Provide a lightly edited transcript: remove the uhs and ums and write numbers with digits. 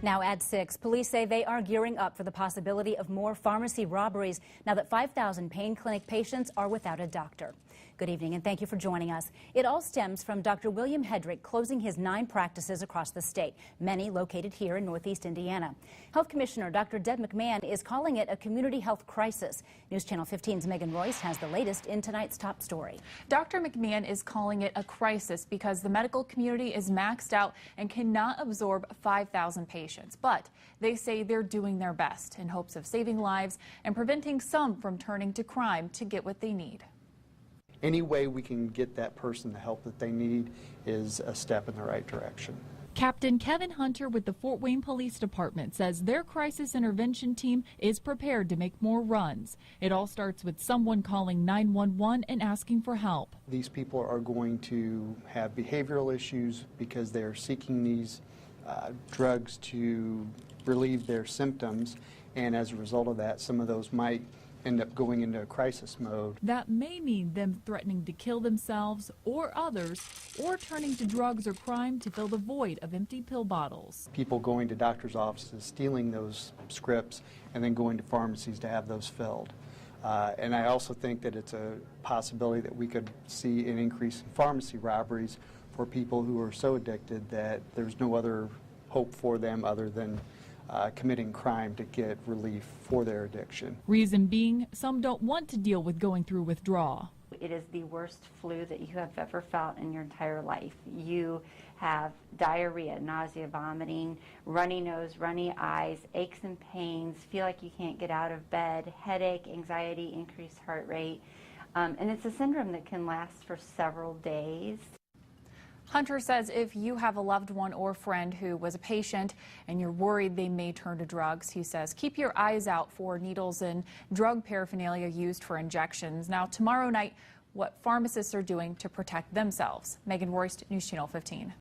Now at 6, police say they are gearing up for the possibility of more pharmacy robberies now that 5,000 pain clinic patients are without a doctor. Good evening and thank you for joining us. It all stems from Dr. William Hedrick closing his 9 practices across the state, many located here in Northeast Indiana. Health Commissioner Dr. Deb McMahon is calling it a community health crisis. News Channel 15's Megan Reust has the latest in tonight's top story. Dr. McMahon is calling it a crisis because the medical community is maxed out and cannot absorb 5,000 patients. But they say they're doing their best in hopes of saving lives and preventing some from turning to crime to get what they need. Any way we can get that person the help that they need is a step in the right direction. Captain Kevin Hunter with the Fort Wayne Police Department says their crisis intervention team is prepared to make more runs. It all starts with someone calling 911 and asking for help. These people are going to have behavioral issues because they're seeking these drugs to relieve their symptoms, and as a result of that, some of those might end up going into a crisis mode. That may mean them threatening to kill themselves or others, or turning to drugs or crime to fill the void of empty pill bottles. People going to doctor's offices, stealing those scripts, and then going to pharmacies to have those filled. And I also think that it's a possibility that we could see an increase in pharmacy robberies for people who are so addicted that there's no other hope for them other than committing crime to get relief for their addiction. Reason being, some don't want to deal with going through withdrawal. It is the worst flu that you have ever felt in your entire life. You have diarrhea, nausea, vomiting, runny nose, runny eyes, aches and pains, feel like you can't get out of bed, headache, anxiety, increased heart rate. And it's a syndrome that can last for several days. Hunter says if you have a loved one or friend who was a patient and you're worried they may turn to drugs, he says keep your eyes out for needles and drug paraphernalia used for injections. Now, tomorrow night, what pharmacists are doing to protect themselves. Megan Reust, News Channel 15.